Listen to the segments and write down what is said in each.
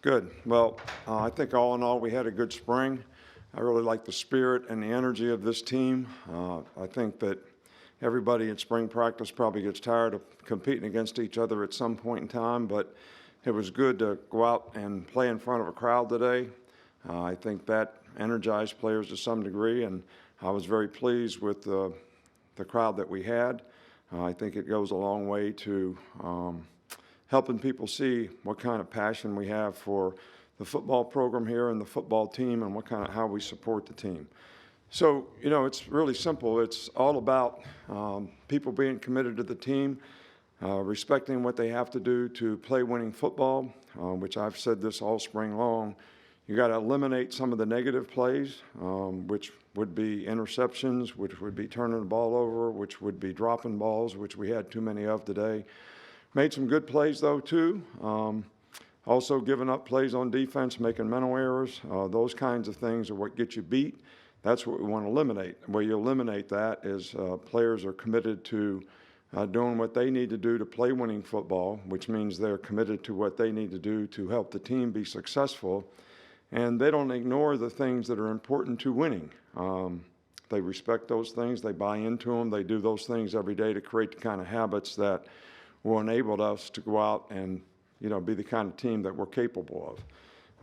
Good. Well, I think all in all, we had a good spring. I really like the spirit and the energy of this team. I think that everybody at spring practice probably gets tired of competing against each other at some point in time, but it was good to go out and play in front of a crowd today. I think that energized players to some degree, and I was very pleased with the crowd that we had. I think it goes a long way to helping people see what kind of passion we have for the football program here and the football team and how we support the team. So, it's really simple. It's all about people being committed to the team, respecting what they have to do to play winning football, which I've said this all spring long. You got to eliminate some of the negative plays, which would be interceptions, which would be turning the ball over, which would be dropping balls, which we had too many of today. Made some good plays, though, too. Also giving up plays on defense, making mental errors. Those kinds of things are what get you beat. That's what we want to eliminate. Where you eliminate that is players are committed to doing what they need to do to play winning football, which means they're committed to what they need to do to help the team be successful. And they don't ignore the things that are important to winning. They respect those things. They buy into them. They do those things every day to create the kind of habits that will enable us to go out and, be the kind of team that we're capable of.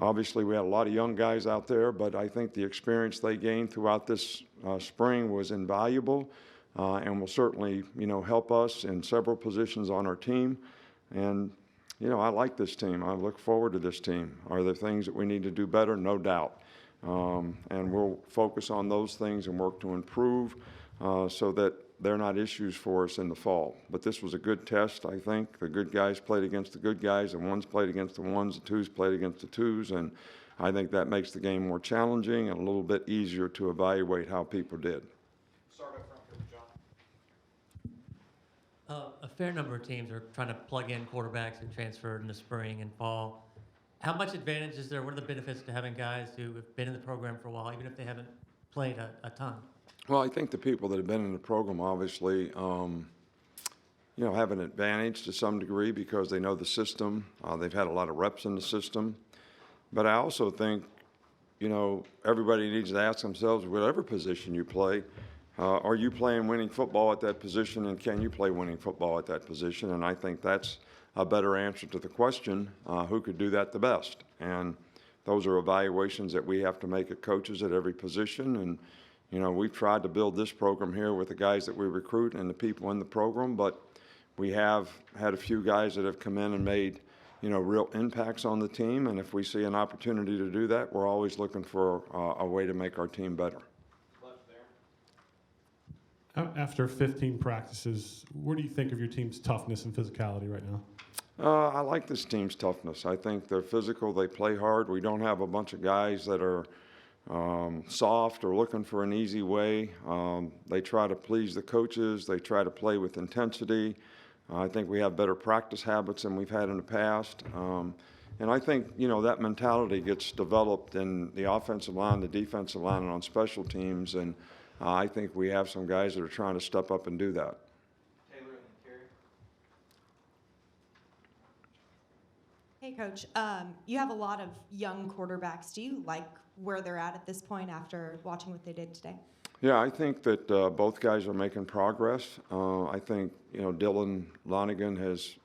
Obviously, we had a lot of young guys out there, but I think the experience they gained throughout this spring was invaluable and will certainly, help us in several positions on our team. And, I like this team. I look forward to this team. Are there things that we need to do better? No doubt. And we'll focus on those things and work to improve so that they're not issues for us in the fall. But this was a good test, I think. The good guys played against the good guys, the ones played against the ones, the twos played against the twos, and I think that makes the game more challenging and a little bit easier to evaluate how people did. Start up front here, John. A fair number of teams are trying to plug in quarterbacks who transferred in the spring and fall. How much advantage is there? What are the benefits to having guys who have been in the program for a while, even if they haven't played a ton? Well, I think the people that have been in the program obviously, have an advantage to some degree because they know the system. They've had a lot of reps in the system. But I also think, everybody needs to ask themselves, whatever position you play, are you playing winning football at that position, and can you play winning football at that position? And I think that's a better answer to the question, who could do that the best? And those are evaluations that we have to make as coaches at every position. And we've tried to build this program here with the guys that we recruit and the people in the program, but we have had a few guys that have come in and made, real impacts on the team. And if we see an opportunity to do that, we're always looking for a way to make our team better. After 15 practices, where do you think of your team's toughness and physicality right now? I like this team's toughness. I think they're physical. They play hard. We don't have a bunch of guys that are soft or looking for an easy way. They try to please the coaches. They try to play with intensity. I think we have better practice habits than we've had in the past. And I think, that mentality gets developed in the offensive line, the defensive line, and on special teams. And I think we have some guys that are trying to step up and do that. Taylor and then Carrie. Hey, Coach. You have a lot of young quarterbacks. Do you like where they're at this point after watching what they did today? Yeah, I think that both guys are making progress. I think, Dylan Lonigan has,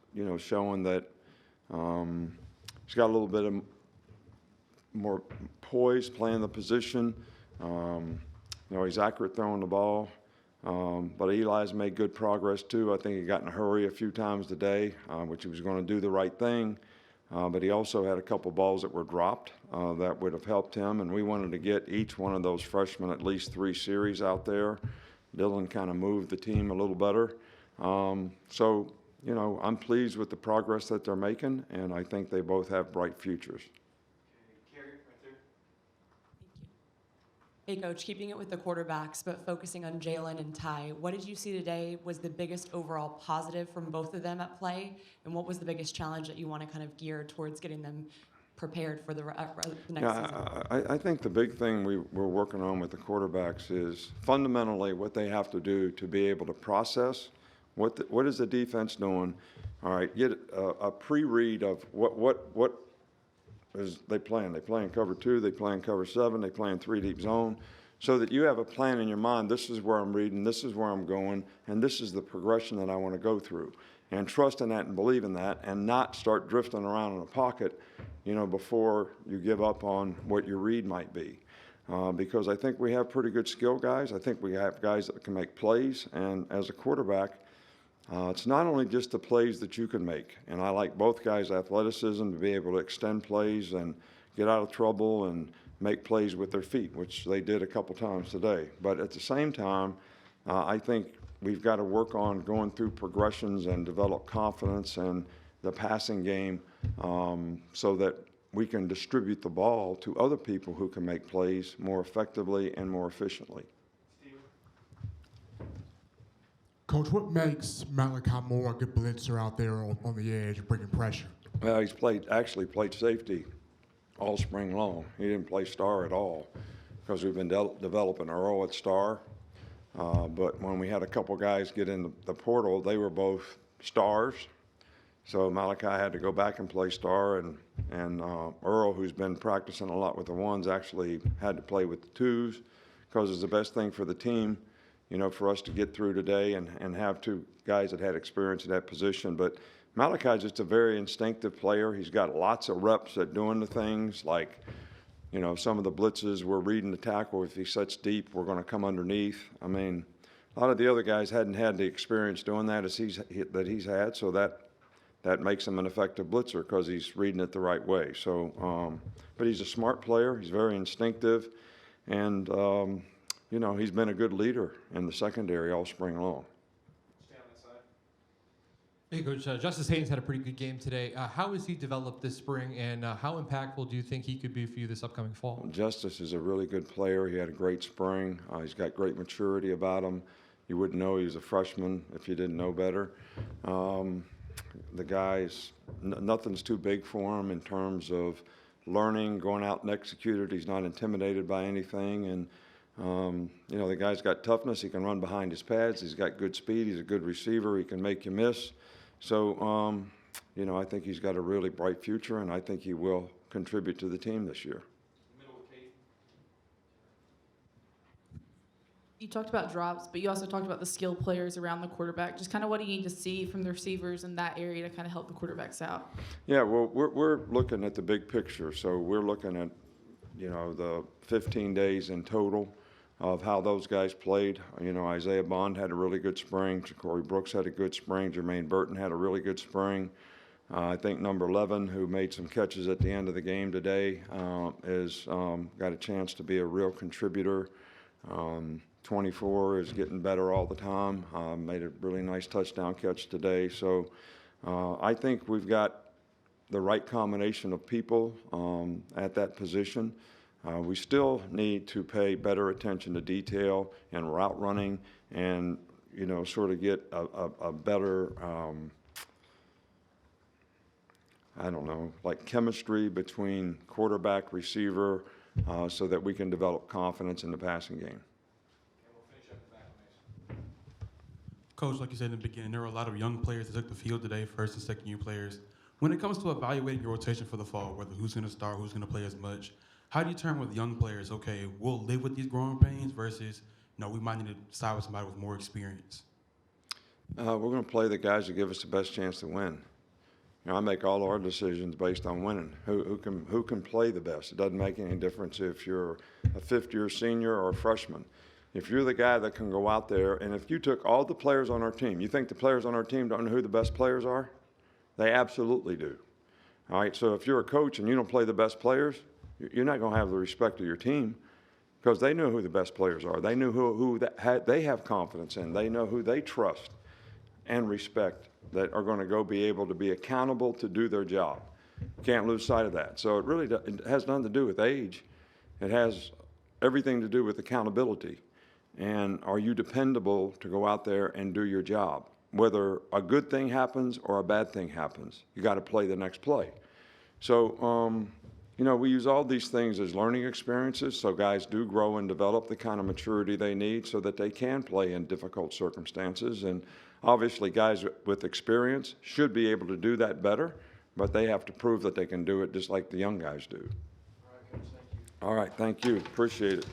shown that he's got a little bit of more poise playing the position. He's accurate throwing the ball. But Eli's made good progress, too. I think he got in a hurry a few times today, which he was going to do the right thing. But he also had a couple balls that were dropped that would have helped him, and we wanted to get each one of those freshmen at least 3 series out there. Dylan kind of moved the team a little better. So, I'm pleased with the progress that they're making, and I think they both have bright futures. Carrie, right there. Hey, Coach, keeping it with the quarterbacks, but focusing on Jalen and Ty, what did you see today was the biggest overall positive from both of them at play, and what was the biggest challenge that you want to kind of gear towards getting them prepared for the next season? I think the big thing we're working on with the quarterbacks is fundamentally what they have to do to be able to process what is the defense doing. All right, get a pre-read of what is they play in. They play in cover 2, they play in cover 7, they play in 3 deep zone, so that you have a plan in your mind. This is where I'm reading, this is where I'm going, and this is the progression that I want to go through. And trust in that and believe in that, and not start drifting around in a pocket, before you give up on what your read might be. Because I think we have pretty good skill guys. I think we have guys that can make plays, and as a quarterback, it's not only just the plays that you can make, and I like both guys' athleticism to be able to extend plays and get out of trouble and make plays with their feet, which they did a couple times today. But at the same time, I think we've got to work on going through progressions and develop confidence in the passing game, so that we can distribute the ball to other people who can make plays more effectively and more efficiently. Coach, what makes Malachi Moore a good blitzer out there on the edge, bringing pressure? Well, he's actually played safety all spring long. He didn't play star at all because we've been developing Earl at star. But when we had a couple guys get in the portal, they were both stars. So Malachi had to go back and play star, and Earl, who's been practicing a lot with the ones, actually had to play with the twos because it's the best thing for the team, for us to get through today and have 2 guys that had experience in that position. But Malachi's just a very instinctive player. He's got lots of reps at doing the things like, some of the blitzes, we're reading the tackle. If he sets deep, we're going to come underneath. I mean, a lot of the other guys hadn't had the experience doing that as he's had, so that makes him an effective blitzer because he's reading it the right way. So, but he's a smart player. He's very instinctive, and he's been a good leader in the secondary all spring long. Stay on this side. Hey, Coach. Justice Haynes had a pretty good game today. How has he developed this spring, and how impactful do you think he could be for you this upcoming fall? Justice is a really good player. He had a great spring. He's got great maturity about him. You wouldn't know he was a freshman if you didn't know better. The guy's, nothing's too big for him in terms of learning, going out and execute it. He's not intimidated by anything. And, the guy's got toughness. He can run behind his pads. He's got good speed. He's a good receiver. He can make you miss. So, I think he's got a really bright future, and I think he will contribute to the team this year. Middle with Kate. You talked about drops, but you also talked about the skill players around the quarterback. Just kind of what do you need to see from the receivers in that area to kind of help the quarterbacks out? Yeah, well, we're looking at the big picture. So we're looking at, the 15 days in total of how those guys played. Isaiah Bond had a really good spring. Corey Brooks had a good spring. Jermaine Burton had a really good spring. I think number 11, who made some catches at the end of the game today, is got a chance to be a real contributor. 24 is getting better all the time. Made a really nice touchdown catch today. So I think we've got the right combination of people at that position. We still need to pay better attention to detail and route running and, sort of get a better, like chemistry between quarterback, receiver, so that we can develop confidence in the passing game. And we'll finish up in the back with Mason. Coach, like you said in the beginning, there were a lot of young players that took the field today, first and second year players. When it comes to evaluating your rotation for the fall, whether who's going to start, who's going to play as much, how do you determine with young players, okay, we'll live with these growing pains versus, we might need to side with somebody with more experience? We're going to play the guys that give us the best chance to win. I make all our decisions based on winning. Who can play the best? It doesn't make any difference if you're a fifth-year senior or a freshman. If you're the guy that can go out there, and if you took all the players on our team, you think the players on our team don't know who the best players are? They absolutely do. All right, so if you're a coach and you don't play the best players, you're not going to have the respect of your team because they know who the best players are. They know who they have confidence in. They know who they trust and respect that are going to go be able to be accountable to do their job. You can't lose sight of that. So it has nothing to do with age. It has everything to do with accountability. And are you dependable to go out there and do your job? Whether a good thing happens or a bad thing happens, you got to play the next play. So, we use all these things as learning experiences so guys do grow and develop the kind of maturity they need so that they can play in difficult circumstances. And obviously guys with experience should be able to do that better, but they have to prove that they can do it just like the young guys do. All right, Coach, thank you. All right, thank you. Appreciate it.